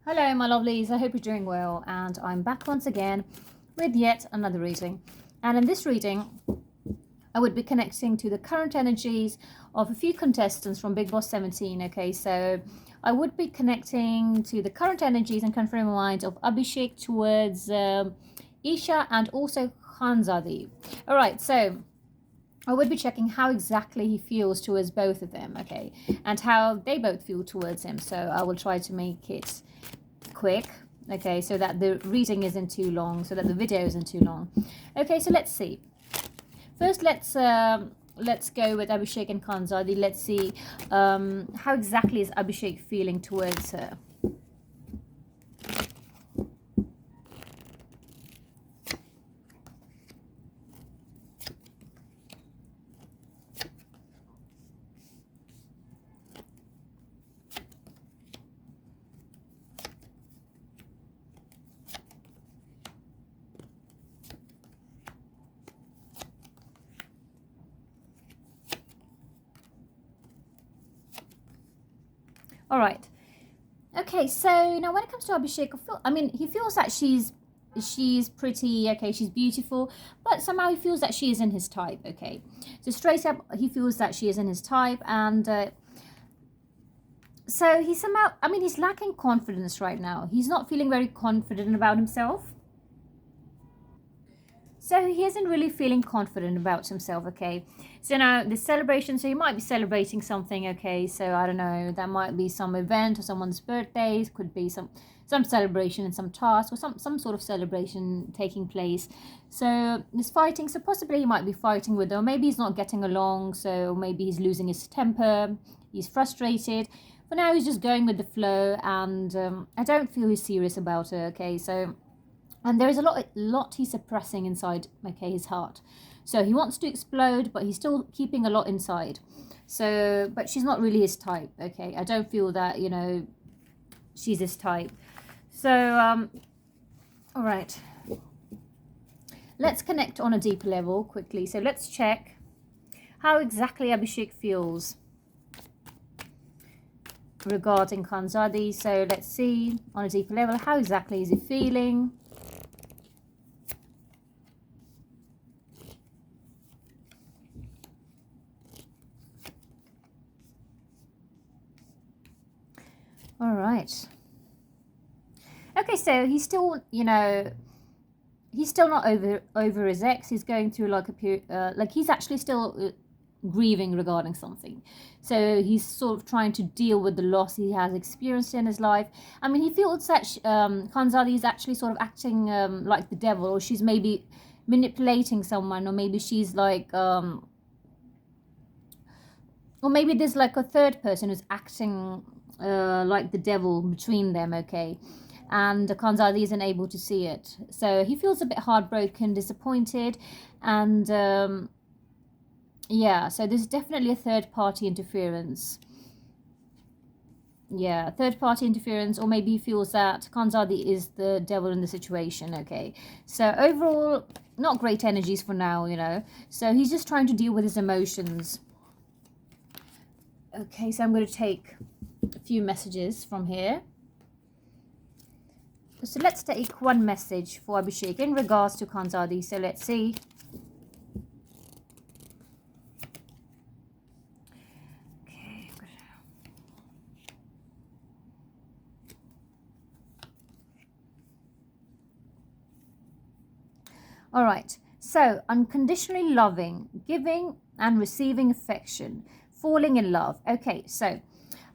Hello, my lovelies. I hope you're doing well, and I'm back once again with yet another reading. And in this reading, I would be connecting to the current energies of a few contestants from Big Boss 17. Okay, so I would be connecting to the current energies and confirming minds of Abhishek towards Isha and also Khanzaadi. All right, so I would be checking how exactly he feels towards both of them, okay, and how they both feel towards him. So I will try to make it quick, okay, so that the reading isn't too long, so that the video isn't too long. Okay, so let's see. First, let's go with Abhishek and Khanzaadi. Let's see how exactly is Abhishek feeling towards her. All right. Okay, so now when it comes to Abhishek, he feels that she's pretty, okay, she's beautiful, but somehow he feels that she isn't his type, okay. So straight up, he feels that she isn't his type, and so he somehow, he's lacking confidence right now. He's not feeling very confident about himself. So he isn't really feeling confident about himself, okay? So now the celebration, so he might be celebrating something, okay? So I don't know, that might be some event or someone's birthday, could be some celebration and some task or some sort of celebration taking place. So he's fighting, so possibly he might be fighting with her, or maybe he's not getting along, so maybe he's losing his temper, he's frustrated. For now, he's just going with the flow, and I don't feel he's serious about it, okay? So and there is a lot he's suppressing inside, okay, his heart. So he wants to explode, but he's still keeping a lot inside. So, but she's not really his type, okay. I don't feel that, she's his type. So all right, let's connect on a deeper level quickly. So let's check how exactly Abhishek feels regarding Khanzaadi. So let's see on a deeper level, how exactly is he feeling. All right. Okay, so he's still, he's still not over his ex. He's going through like a period, like he's actually still grieving regarding something. So he's sort of trying to deal with the loss he has experienced in his life. He feels that Khanzaadi is actually sort of acting like the devil, or she's maybe manipulating someone, or maybe she's like, or maybe there's like a third person who's acting like the devil between them, okay, and Khanzaadi isn't able to see it, so he feels a bit heartbroken, disappointed, and yeah, so there's definitely a third party interference. Yeah, third party interference, or maybe he feels that Khanzaadi is the devil in the situation, okay. So overall, not great energies for now, so he's just trying to deal with his emotions. Okay, so I'm going to take a few messages from here. So let's take one message for Abhishek in regards to Khanzaadi. So let's see. Okay. All right. So unconditionally loving, giving and receiving affection, falling in love. Okay, so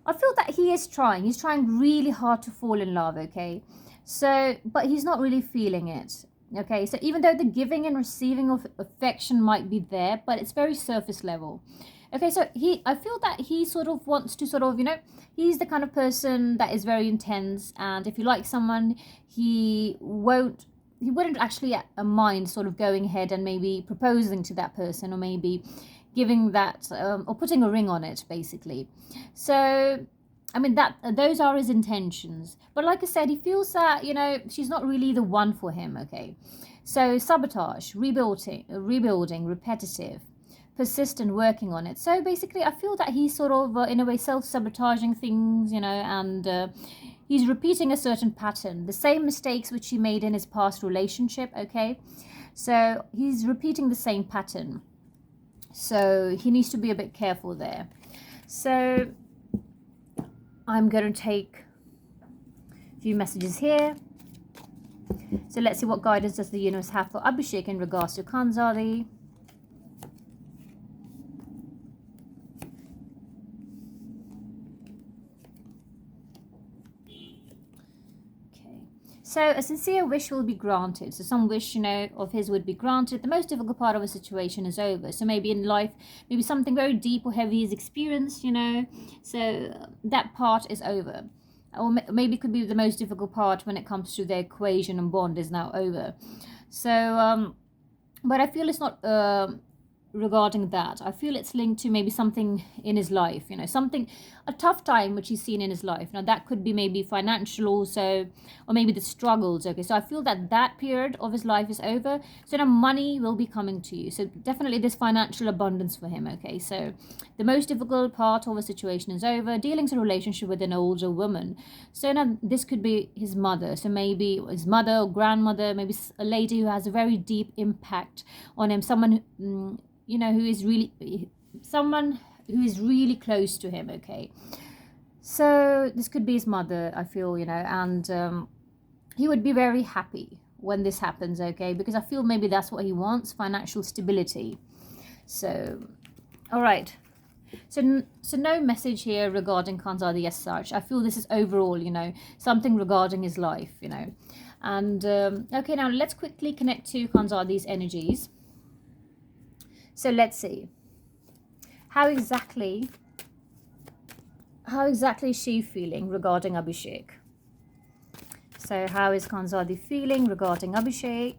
I feel that he is trying. He's trying really hard to fall in love, okay? So, but he's not really feeling it, okay? So even though the giving and receiving of affection might be there, but it's very surface level. Okay, so I feel that he sort of wants to sort of, he's the kind of person that is very intense, and if you like someone, he wouldn't actually mind sort of going ahead and maybe proposing to that person, or maybe giving that or putting a ring on it, basically. So that those are his intentions, but like I said, he feels that she's not really the one for him, okay. So sabotage, rebuilding, repetitive, persistent, working on it. So basically I feel that he's sort of in a way self-sabotaging things, and he's repeating a certain pattern, the same mistakes which he made in his past relationship, okay? So he's repeating the same pattern. So he needs to be a bit careful there. So I'm going to take a few messages here. So let's see what guidance does the universe have for Abhishek in regards to Khanzaadi. So a sincere wish will be granted. So some wish, of his would be granted. The most difficult part of a situation is over. So maybe in life, maybe something very deep or heavy is experienced, So that part is over. Or maybe it could be the most difficult part when it comes to the equation and bond is now over. So, but I feel it's not regarding that. I feel it's linked to maybe something in his life, a tough time which he's seen in his life. Now that could be maybe financial also, or maybe the struggles. Okay, so I feel that period of his life is over. So now money will be coming to you. So definitely this financial abundance for him. Okay, so the most difficult part of a situation is over. Dealing with a relationship with an older woman. So now this could be his mother. So maybe his mother or grandmother, maybe a lady who has a very deep impact on him. Someone who is really close to him, okay? So this could be his mother, I feel, and he would be very happy when this happens, okay? Because I feel maybe that's what he wants, financial stability. So, all right. So no message here regarding Khanzaadi as such. I feel this is overall, something regarding his life, And, okay, now let's quickly connect to Khanzaadi's energies. So let's see. How exactly is she feeling regarding Abhishek? So how is Khanzaadi feeling regarding Abhishek?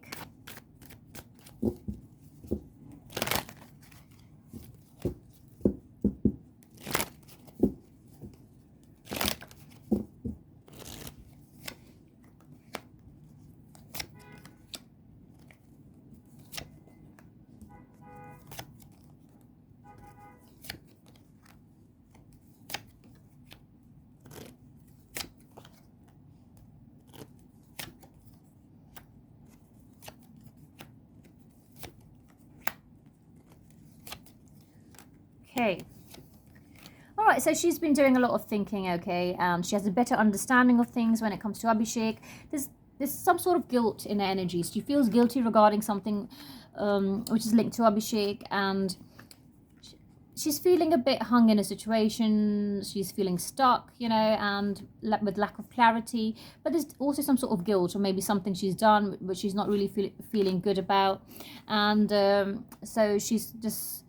Okay. All right, so she's been doing a lot of thinking, okay, and she has a better understanding of things when it comes to Abhishek. There's some sort of guilt in her energy. She feels guilty regarding something which is linked to Abhishek, and she's feeling a bit hung in a situation. She's feeling stuck, and with lack of clarity. But there's also some sort of guilt, or maybe something she's done but she's not really feeling good about, and so she's just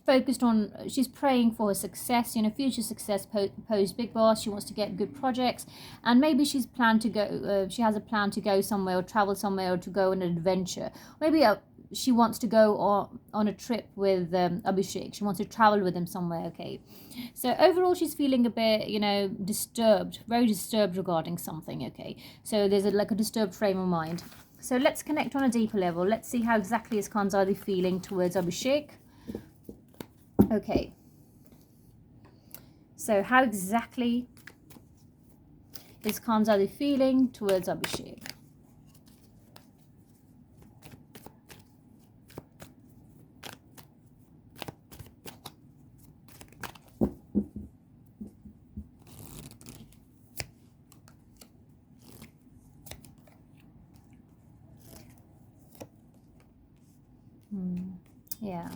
focused on, she's praying for her success, future success post Big Boss. She wants to get good projects, and maybe she has a plan to go somewhere, or travel somewhere, or to go on an adventure. Maybe she wants to go on a trip with Abhishek. She wants to travel with him somewhere, okay? So overall, she's feeling a bit, disturbed, very disturbed regarding something, okay? So there's a disturbed frame of mind. So let's connect on a deeper level. Let's see how exactly is Khanzaadi feeling towards Abhishek. Okay, so how exactly is Khanzaadi feeling towards Abhishek? Yeah.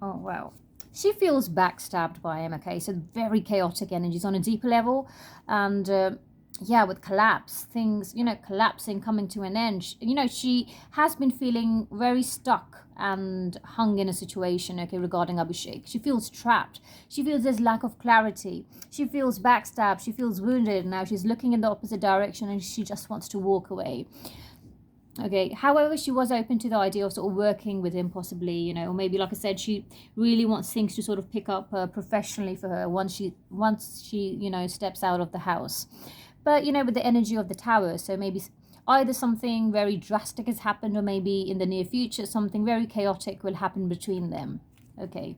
Oh, wow. She feels backstabbed by him, okay? So very chaotic energies on a deeper level. And, with collapse, things, collapsing, coming to an end. She has been feeling very stuck and hung in a situation, okay, regarding Abhishek. She feels trapped. She feels there's lack of clarity. She feels backstabbed. She feels wounded. Now she's looking in the opposite direction and she just wants to walk away. Okay, however, she was open to the idea of sort of working with him possibly, or maybe, like I said, she really wants things to sort of pick up professionally for her once she steps out of the house. But, with the energy of the tower, so maybe either something very drastic has happened, or maybe in the near future, something very chaotic will happen between them. Okay,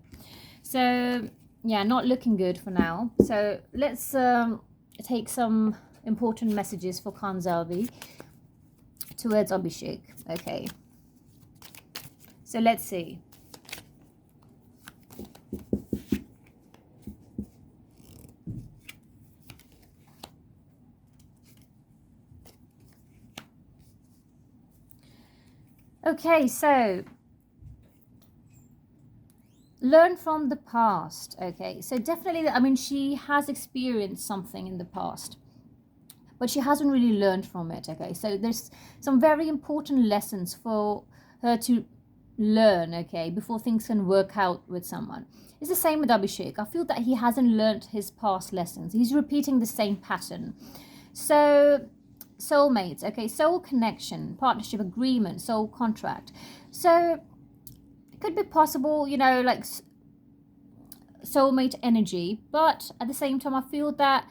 so, yeah, not looking good for now. So let's take some important messages for Khanzaadi towards Abhishek. Okay, so let's see. Okay, so learn from the past. Okay, so definitely, I mean, she has experienced something in the past, but she hasn't really learned from it. Okay, so there's some very important lessons for her to learn, okay, before things can work out with someone. It's the same with Abhishek. I feel that he hasn't learned his past lessons. He's repeating the same pattern. So soulmates, okay, soul connection, partnership agreement, soul contract. So it could be possible, you know, like soulmate energy, but at the same time I feel that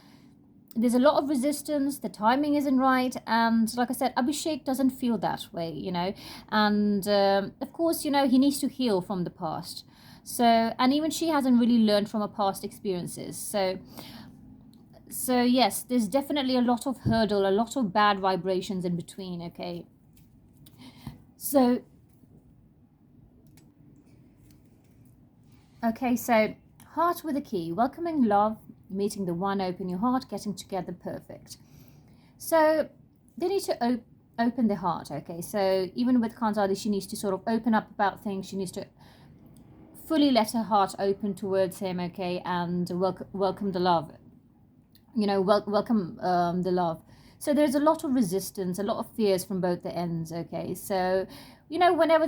there's a lot of resistance, the timing isn't right, and like I said, Abhishek doesn't feel that way, you know, and of course, you know, he needs to heal from the past. So, and even she hasn't really learned from her past experiences. So yes, there's definitely a lot of hurdle, a lot of bad vibrations in between. Okay, so heart with a key, welcoming love, meeting the one, open your heart, getting together, perfect. So they need to open their heart. Okay, so even with Khanzaadi, she needs to sort of open up about things. She needs to fully let her heart open towards him. Okay, and welcome the love, you know, welcome the love. So there's a lot of resistance, a lot of fears from both the ends. Okay, so you know, whenever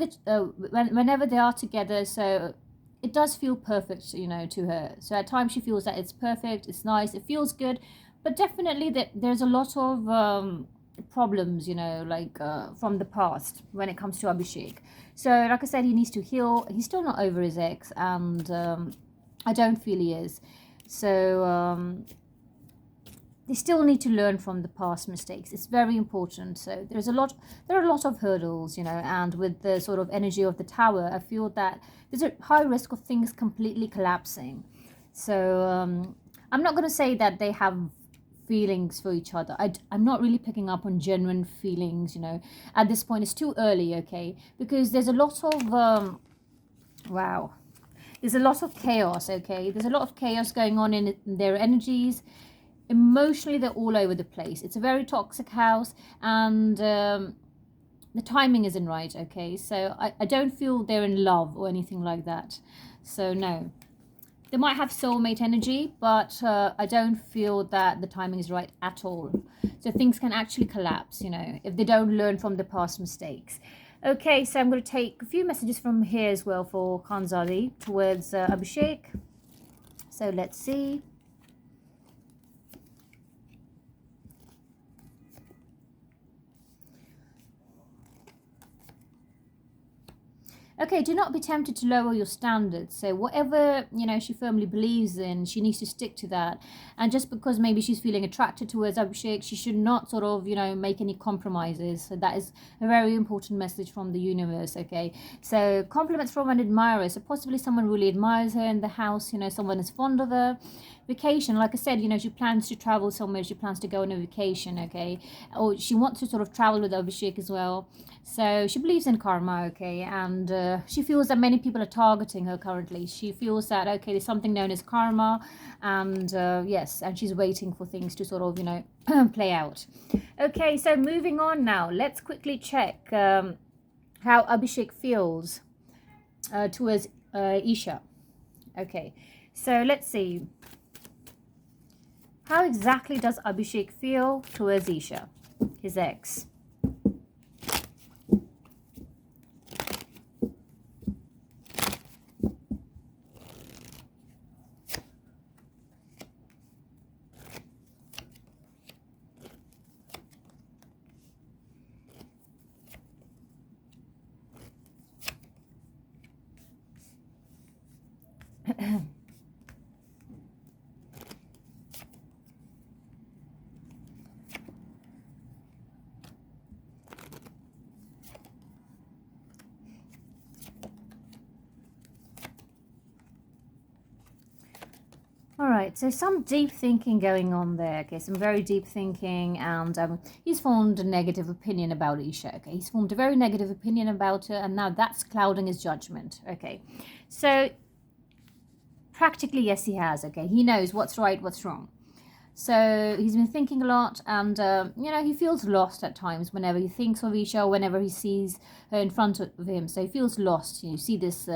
they are together, so it does feel perfect, you know, to her. So at times she feels that it's perfect, it's nice, it feels good, but definitely that there's a lot of problems, you know, like from the past when it comes to Abhishek. So like I said, he needs to heal. He's still not over his ex, and I don't feel he is. So they still need to learn from the past mistakes. It's very important. So there are a lot of hurdles, you know, and with the sort of energy of the tower, I feel that there's a high risk of things completely collapsing. So I'm not going to say that they have feelings for each other. I'm not really picking up on genuine feelings, you know. At this point, it's too early, okay, because there's a lot of wow, there's a lot of chaos. Okay, there's a lot of chaos going on in their energies. Emotionally, they're all over the place. It's a very toxic house, and the timing isn't right. Okay, so I don't feel they're in love or anything like that. So no, they might have soulmate energy, but I don't feel that the timing is right at all. So things can actually collapse, you know, if they don't learn from the past mistakes. Okay, so I'm going to take a few messages from here as well for Khanzaadi towards Abhishek. So let's see. Okay, do not be tempted to lower your standards. So whatever, you know, she firmly believes in, she needs to stick to that. And just because maybe she's feeling attracted towards Abhishek, she should not sort of, you know, make any compromises. So that is a very important message from the universe. Okay, so compliments from an admirer. So possibly someone really admires her in the house, you know, someone is fond of her. Vacation, like I said, you know, she plans to travel somewhere, she plans to go on a vacation. Okay, or she wants to sort of travel with Abhishek as well. So she believes in karma. Okay, and she feels that many people are targeting her currently. She feels that, okay, there's something known as karma, and yes, and she's waiting for things to sort of, you know, play out. Okay, so moving on now, let's quickly check how Abhishek feels towards Isha. Okay, so let's see. How exactly does Abhishek feel towards Isha, his ex? right, so some deep thinking going on there, okay, some very deep thinking, and he's formed a negative opinion about Isha, okay, he's formed a very negative opinion about her, and now that's clouding his judgment, okay, so practically, yes, he has, okay, he knows what's right, what's wrong. So he's been thinking a lot, and he feels lost at times whenever he thinks of Isha, whenever he sees her in front of him. So he feels lost. You see this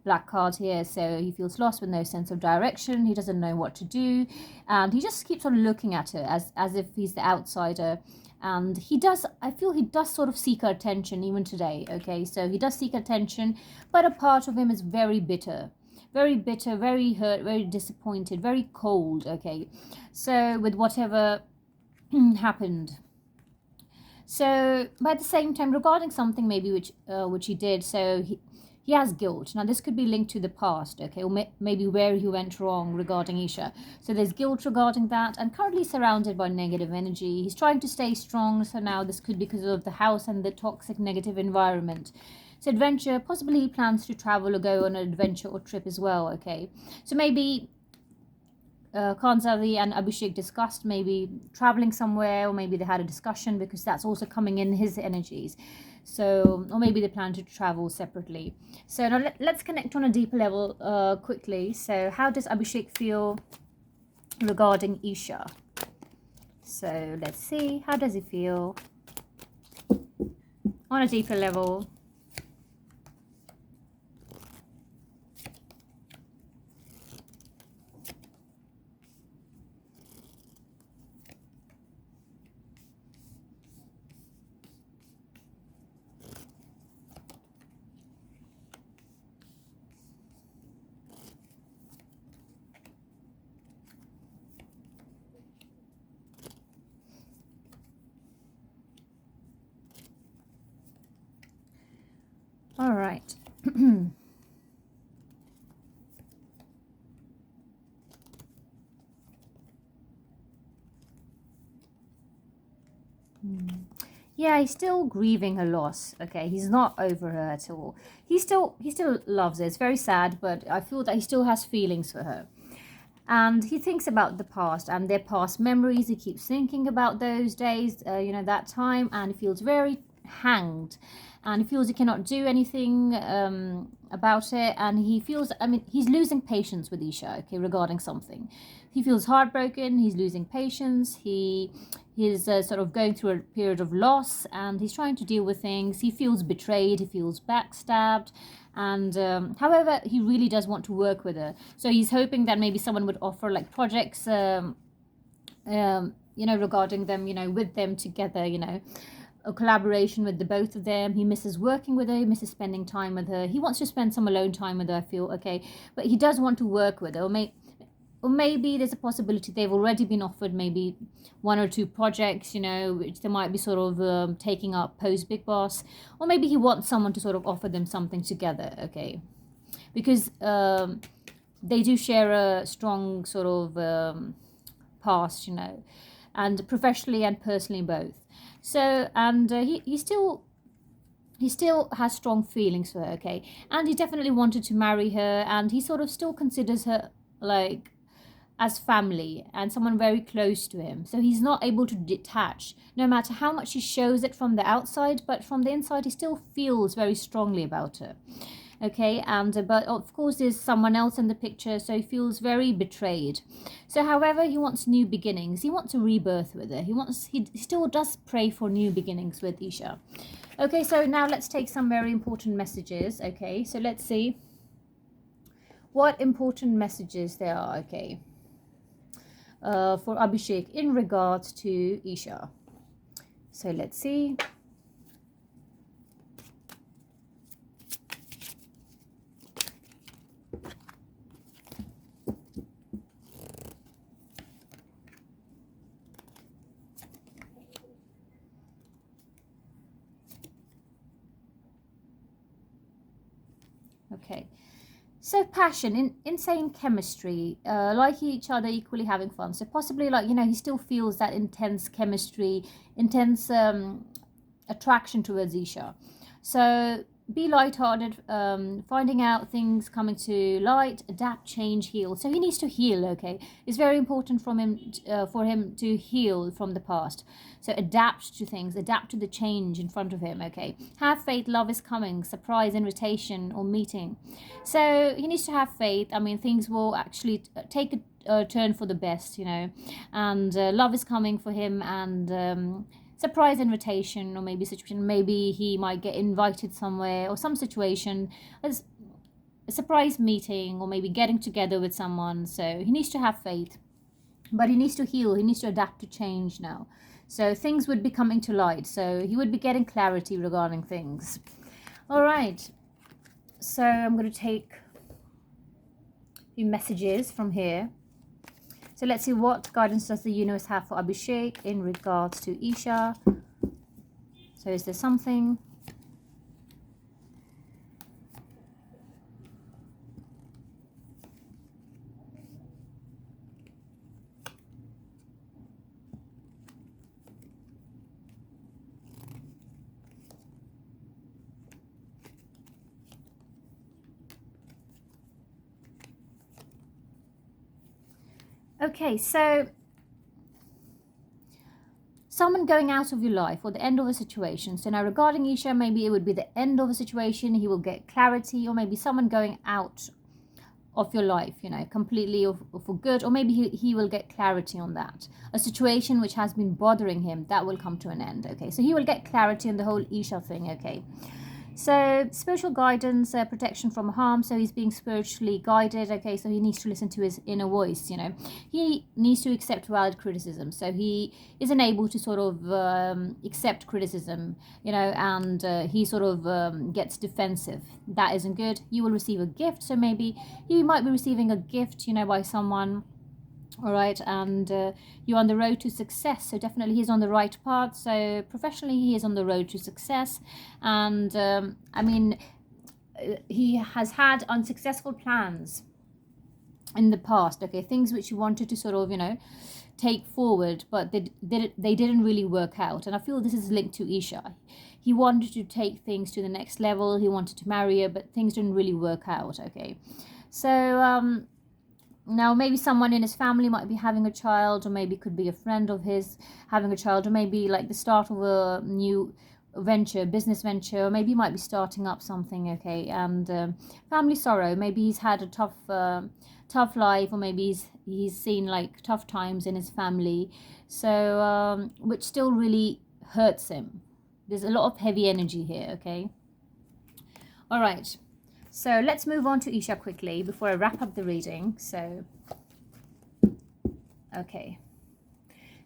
black card here, so he feels lost with no sense of direction. He doesn't know what to do, and he just keeps on looking at her as if he's the outsider. And I feel he does sort of seek her attention even today. Okay, so he does seek attention, but a part of him is very bitter, very hurt, very disappointed, very cold, okay, so with whatever happened. So but at the same time, regarding something maybe which he did, so he has guilt. Now this could be linked to the past, okay, or maybe where he went wrong regarding Isha. So there's guilt regarding that, and currently surrounded by negative energy. He's trying to stay strong, so now this could be because of the house and the toxic negative environment. So adventure, possibly he plans to travel or go on an adventure or trip as well, okay. So maybe Khanzaadi and Abhishek discussed maybe traveling somewhere, or maybe they had a discussion, because that's also coming in his energies. So, or maybe they plan to travel separately. So now let's connect on a deeper level quickly. So how does Abhishek feel regarding Isha? So let's see, how does he feel on a deeper level? All right. Yeah, he's still grieving her loss. Okay, he's not over her at all. He still loves her. It's very sad, but I feel that he still has feelings for her. And he thinks about the past and their past memories. He keeps thinking about those days, that time, and he feels very hanged, and he feels he cannot do anything about it, and he feels, he's losing patience with Isha, okay, regarding something. He feels heartbroken, he's losing patience, he's sort of going through a period of loss, and he's trying to deal with things. He feels betrayed, he feels backstabbed, and however, he really does want to work with her. So he's hoping that maybe someone would offer like projects regarding them, with them together, a collaboration with the both of them. He misses working with her, he misses spending time with her. He wants to spend some alone time with her, I feel, okay, but he does want to work with her. Or maybe there's a possibility they've already been offered maybe 1 or 2 projects, which they might be sort of taking up post Big Boss. Or maybe he wants someone to sort of offer them something together, okay? Because they do share a strong sort of past, and professionally and personally both. So, and he still has strong feelings for her, okay? And he definitely wanted to marry her, and he sort of still considers her like as family and someone very close to him. So he's not able to detach, no matter how much he shows it from the outside, but from the inside he still feels very strongly about her, okay? And but of course there's someone else in the picture, so he feels very betrayed. So however, he wants new beginnings, he wants a rebirth with her. He still does pray for new beginnings with Isha. Okay, so now let's take some very important messages. Okay, so let's see what important messages there are, okay, for Abhishek in regards to Isha. So let's see. Okay, so passion, insane chemistry, like each other, equally having fun. So possibly, like, he still feels that intense chemistry, intense attraction towards Isha. So be lighthearted, finding out things coming to light, adapt, change, heal. So he needs to heal, okay? It's very important for him to heal from the past. So adapt to things, adapt to the change in front of him, okay? Have faith, love is coming, surprise, invitation, or meeting. So he needs to have faith. I mean, things will actually take a turn for the best, you know, and love is coming for him, and surprise invitation, or maybe situation, maybe he might get invited somewhere or some situation, as a surprise meeting, or maybe getting together with someone. So he needs to have faith, but he needs to heal, he needs to adapt to change now. So things would be coming to light, so he would be getting clarity regarding things. All right, so I'm going to take a few messages from here. So let's see, what guidance does the universe have for Abhishek in regards to Isha? So is there something? Okay, so someone going out of your life, or the end of a situation. So now regarding Isha, maybe it would be the end of a situation, he will get clarity, or maybe someone going out of your life, you know, completely, or for good, or maybe he will get clarity on that. A situation which has been bothering him, that will come to an end, okay? So he will get clarity on the whole Isha thing, okay? So spiritual guidance, protection from harm. So he's being spiritually guided, okay? So he needs to listen to his inner voice, you know. He needs to accept valid criticism. So he isn't able to sort of accept criticism, you know, and he sort of gets defensive. That isn't good. You will receive a gift. So maybe he might be receiving a gift, you know, by someone. All right, and you're on the road to success, so definitely he's on the right path. So professionally he is on the road to success, and I mean, he has had unsuccessful plans in the past, okay, things which he wanted to sort of, you know, take forward, but they didn't really work out. And I feel this is linked to Isha. He wanted to take things to the next level, he wanted to marry her, but things didn't really work out, okay? So now maybe someone in his family might be having a child, or maybe could be a friend of his having a child, or maybe like the start of a new venture, business venture, or maybe he might be starting up something, okay? And family sorrow, maybe he's had a tough life, or maybe he's seen like tough times in his family, so which still really hurts him. There's a lot of heavy energy here, okay? All right, so let's move on to Isha quickly before I wrap up the reading. So, okay.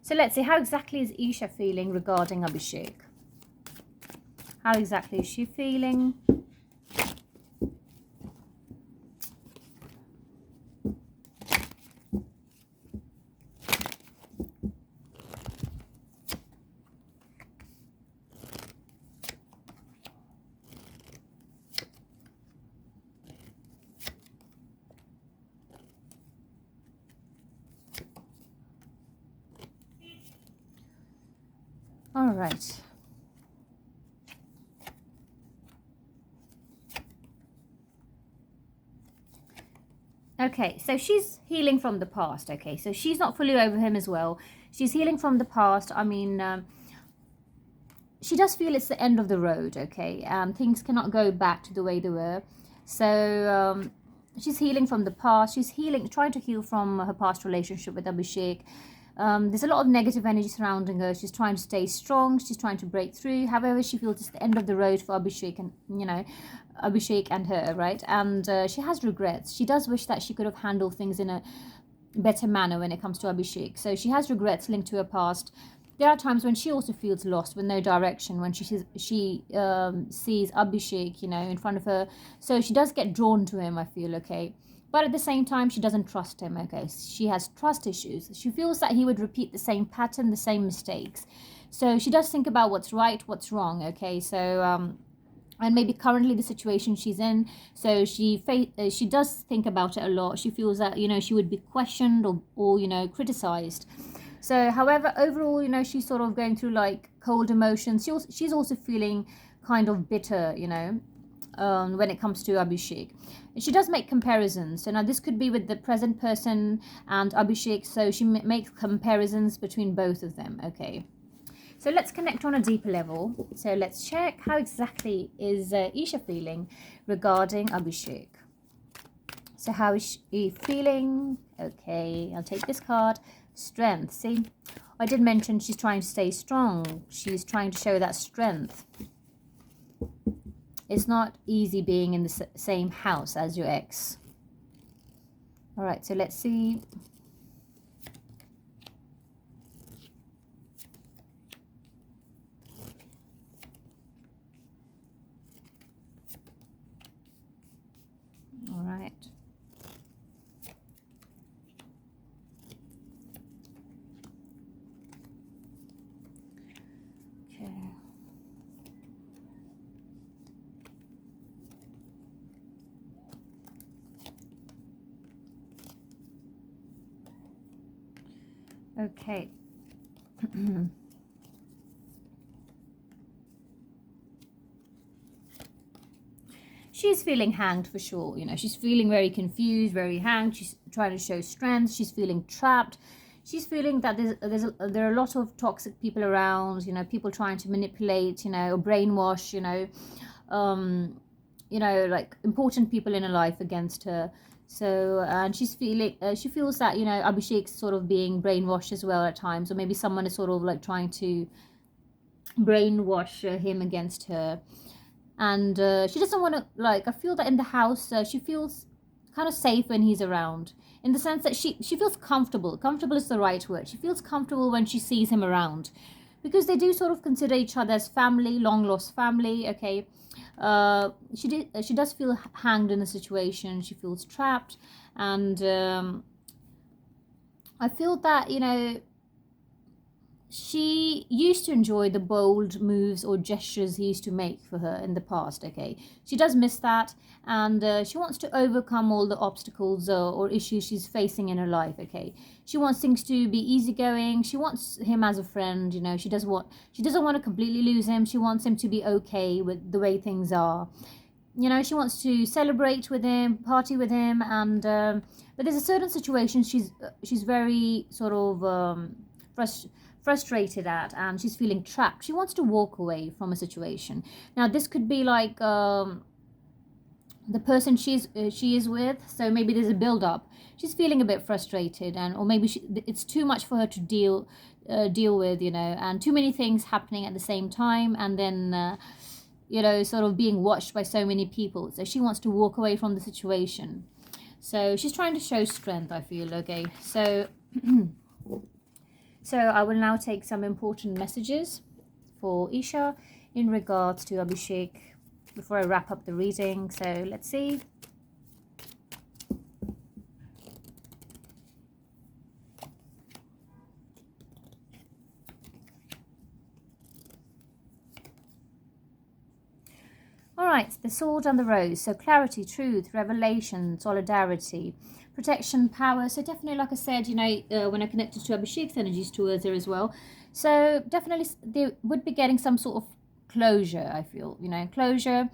So let's see, how exactly is Isha feeling regarding Abhishek? How exactly is she feeling? All right. Okay, so she's healing from the past, okay? So she's not fully over him as well. She's healing from the past. I mean, she does feel it's the end of the road, okay? Things cannot go back to the way they were. So she's healing from the past. She's trying to heal from her past relationship with Abhishek. There's a lot of negative energy surrounding her. She's trying to stay strong. She's trying to break through. However, she feels it's the end of the road for Abhishek and, you know, Abhishek and her, right? And she has regrets. She does wish that she could have handled things in a better manner when it comes to Abhishek. So she has regrets linked to her past. There are times when she also feels lost with no direction, when she sees Abhishek, you know, in front of her. So she does get drawn to him, I feel, okay? But at the same time, she doesn't trust him, okay? She has trust issues. She feels that he would repeat the same pattern, the same mistakes. So she does think about what's right, what's wrong, okay? So, and maybe currently the situation she's in, so she does think about it a lot. She feels that, you know, she would be questioned or you know, criticized. So, however, overall, you know, she's sort of going through like cold emotions. She's also feeling kind of bitter, you know. when it comes to Abhishek. She does make comparisons. So now this could be with the present person and Abhishek. So she makes comparisons between both of them. Okay. So let's connect on a deeper level. So let's check how exactly is Isha feeling regarding Abhishek. So how is she feeling? Okay, I'll take this card. Strength. See, I did mention she's trying to stay strong. She's trying to show that strength. It's not easy being in the same house as your ex. All right, so let's see. All right. Okay. She's feeling hanged for sure. You know, she's feeling very confused, very hanged. She's trying to show strength. She's feeling trapped. She's feeling that there are a lot of toxic people around. You know, people trying to manipulate. You know, or brainwash. You know, like important people in her life against her. So, and she's feeling, she feels that, you know, Abhishek's sort of being brainwashed as well at times, or maybe someone is sort of like trying to brainwash him against her. And she doesn't want to, like, I feel that in the house, she feels kind of safe when he's around, in the sense that she feels comfortable is the right word. She feels comfortable when she sees him around, because they do sort of consider each other as family, long lost family. Okay. She does feel hanged in a situation. She feels trapped, and I feel that, you know, she used to enjoy the bold moves or gestures he used to make for her in the past. Okay, she does miss that, and she wants to overcome all the obstacles or issues she's facing in her life. Okay, she wants things to be easygoing. She wants him as a friend. You know, she doesn't want to completely lose him. She wants him to be okay with the way things are. You know, she wants to celebrate with him, party with him, and but there's a certain situation she's very sort of frustrated at, and she's feeling trapped. She wants to walk away from a situation. Now this could be like the person she is with. So maybe there's a build up. She's feeling a bit frustrated, and or maybe it's too much for her to deal with, you know, and too many things happening at the same time, and then you know, sort of being watched by so many people. So she wants to walk away from the situation. So she's trying to show strength, I feel. Okay, so so I will now take some important messages for Isha in regards to Abhishek before I wrap up the reading. So let's see. All right, the sword and the rose. So clarity, truth, revelation, solidarity, protection, power. So definitely, like I said, you know, when I connected to Abhishek's energies towards her as well. So definitely they would be getting some sort of closure, I feel, you know, closure.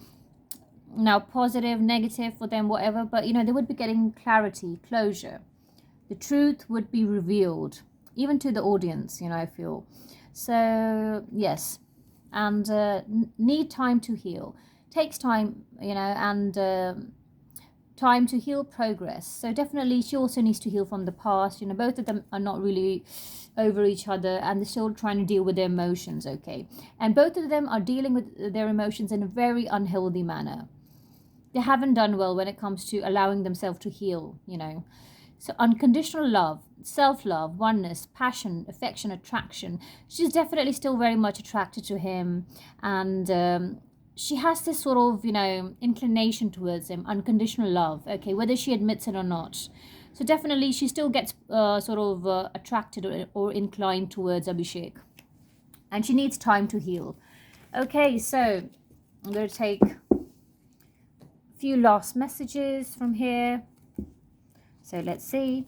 Now positive, negative for them, whatever. But, you know, they would be getting clarity, closure. The truth would be revealed, even to the audience, you know, I feel. So, yes. And need time to heal. Takes time, you know, and time to heal, progress. So definitely she also needs to heal from the past. You know, both of them are not really over each other, and they're still trying to deal with their emotions. Okay, and both of them are dealing with their emotions in a very unhealthy manner. They haven't done well when it comes to allowing themselves to heal, you know. So unconditional love, self-love, oneness, passion, affection, attraction. She's definitely still very much attracted to him, and she has this sort of, you know, inclination towards him, unconditional love. Okay, whether she admits it or not. So definitely she still gets sort of attracted or inclined towards Abhishek, and she needs time to heal. Okay, so I'm going to take a few last messages from here. So let's see.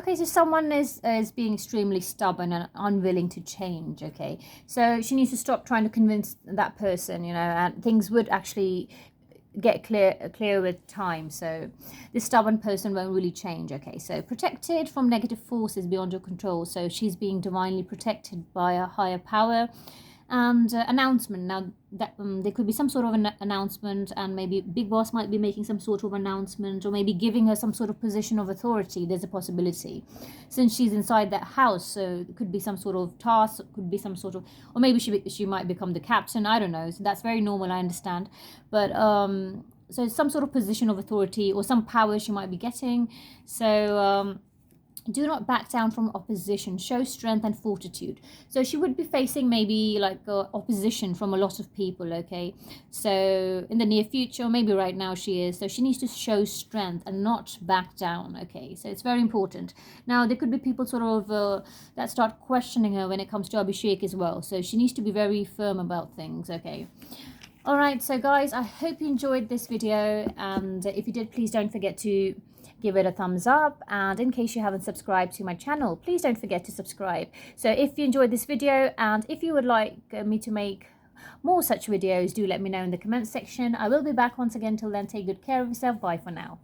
Okay, so someone is being extremely stubborn and unwilling to change, okay? So she needs to stop trying to convince that person, you know, and things would actually get clear with time. So this stubborn person won't really change, okay? So protected from negative forces beyond your control. So she's being divinely protected by a higher power. And announcement, now that there could be some sort of an announcement, and maybe big boss might be making some sort of announcement, or maybe giving her some sort of position of authority. There's a possibility since she's inside that house, so it could be some sort of task, it could be some sort of, or maybe she might become the captain, I don't know. So that's very normal, I understand, but so some sort of position of authority or some power she might be getting. So do not back down from opposition, show strength and fortitude. So she would be facing maybe like opposition from a lot of people, okay? So in the near future, or maybe right now she is, so she needs to show strength and not back down, okay? So it's very important. Now there could be people sort of that start questioning her when it comes to Abhishek as well, so she needs to be very firm about things, okay? Alright, so guys, I hope you enjoyed this video, and if you did, please don't forget to give it a thumbs up, and in case you haven't subscribed to my channel, please don't forget to subscribe. So if you enjoyed this video, and if you would like me to make more such videos, do let me know in the comments section. I will be back once again. Till then, take good care of yourself. Bye for now.